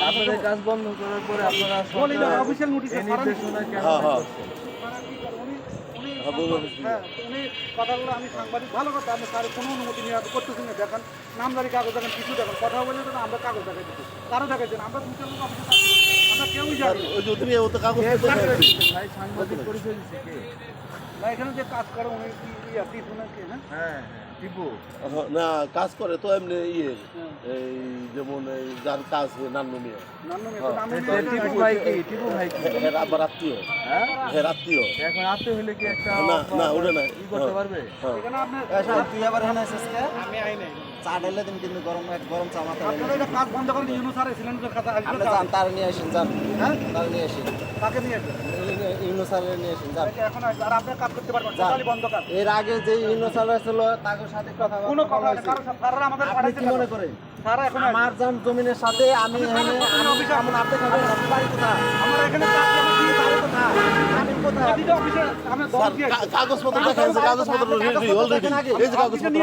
আপনাদের কাজ বন্ধ করার পরে আপনারা অফিসিয়াল নোটিশ নির্দেশনা কেন উনি কথাগুলো আমি সাংবাদিক ভালো কথা আমি স্যার কোনো অনুমতি নিয়ে করতেছি না দেখেন নামদারি কাগজ দেখেন কিছু দেখেন কথা বলে তো আমরা কাগজ দেখাই দিচ্ছি কারো দেখাচ্ছি না আমরা দুটো লোক অফিসে আমরা কেউই জানি সাংবাদিক পরিচয় দিচ্ছে কে না এখানে যে কাজ করে উনি কি শুনেন হ্যাঁ টিপু না কাজ করে তো এমনি ইয়ে এই যেমন এই যার কাজ নান্নু মিয়া টিপু ভাই কি এর আবার আত্মীয় এর আত্মীয় এখন আত্মীয় হলে কি একটা না ওটা না কি করতে পারবে এখানে আপনি তুই আবার এখানে আসিস কে? আমি আই নাই চা ঢেলে দিন কিন্তু গরম চা মাথা আপনারা এটা কাজ বন্ধ করেন ইউনুস স্যার সিলিন্ডার কথা আপনি যান তার নিয়ে আসেন যান হ্যাঁ তার নিয়ে আসেন কাকে নিয়ে আসেন ইউনুসালের নিয়ে আসেন যান এখন আর আপনি কাজ করতে পারবেন টোটালি বন্ধ কাজ এর আগে যে ইউনুসাল ছিল তার সাথে কথা কোনো কথা না কারো স্যাররা আমাদের আপনি পাঠাইছে কি মনে করেন স্যাররা এখন আমার জান জমিনের সাথে আমি এখানে আমি কেমন আপনি খাবেন আপনি বাড়ি কোথায় আমরা এখানে কাজ আমরা কি বাড়ি কোথায় আমি কোথায় এদিকে অফিসে আমরা দল দিয়ে কাগজপত্র দেখান কাগজপত্র অলরেডি এই যে কাগজপত্র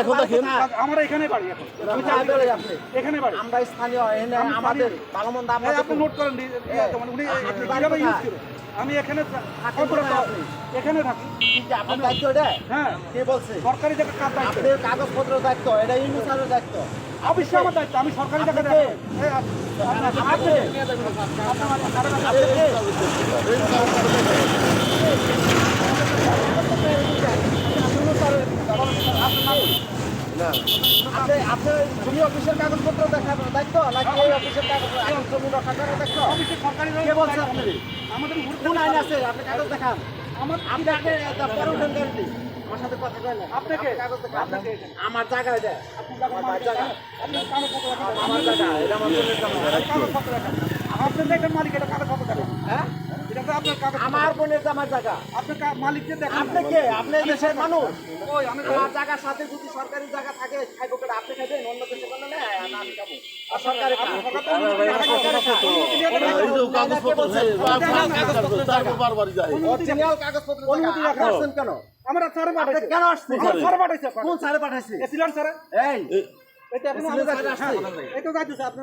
এখন দেখেন আমরা এখানে বাড়ি এখন আমি চাই বলে আপনি এখানে বাড়ি আমরা স্থানীয় এখানে আমাদের ভালো মন্দ এই আমাদের আপনি নোট করেন উনি কিভাবে ইউজ করে আমি এখানে এখানে থাকি আপনার দায়িত্ব এটা হ্যাঁ কে বলছে সরকারি জায়গায় কাজ দায়িত্ব আপনার কাগজপত্র দায়িত্ব এটা ইউনুসালের দায়িত্ব অবশ্যই আমার দায়িত্ব আমি সরকারি জায়গায় আপনার জমি অফিসের কাগজপত্র দেখার দায়িত্ব নাকি এই অফিসের কাগজ জমি রক্ষা করার দায়িত্ব অবশ্যই সরকারি কে বলছে আপনার আমাদের কোন আইন আছে আপনি কাগজ দেখান আপনি পরে উঠেন গাড়িতে আমার সাথে কথা কয় না আপনাকে কাগজ দেখান আমার জায়গা এটা আমার জায়গা আমার জায়গা এটা আমার জমির জায়গা আপনার দেখেন মালিক এটা কাগজ কত টাকা হ্যাঁ এটা তো আপনার কাগজ আমার বোনের আমার জায়গা আপনার মালিককে দেখেন আপনি কে আপনি এই দেশের মানুষ ওই আমি আমার জায়গার সাথে যদি সরকারি জায়গা থাকে খাইবো কেটে আপনি খাইবেন অন্য দেশে কোনো নেই আমি খাবো আর সরকারি কাগজপত্র বারবার যায় অরিজিনাল কাগজপত্র আসছেন কেন আমরা স্যারে পাঠাইছি কেন আসছেন স্যারে পাঠাইছি কোন স্যারে পাঠাইছে এসিলেন স্যার এই এটা এখন এসিলেন স্যার আসছে এটা যাইতেছে আপনি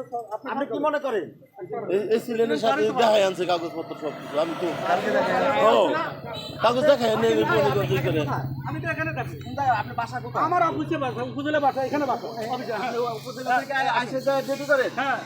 আপনি কি মনে করেন এই সিলেনের সাথে দেখাই আনছে কাগজপত্র সব কিছু আমি তো কাগজ দেখাই আমি তো এখানে থাকি আপনি বাসা কোথায় আমার অফিসে বাসা উপজেলা বাসা এখানে বাসা অফিসে উপজেলা থেকে আইসে ডিউটি করেন হ্যাঁ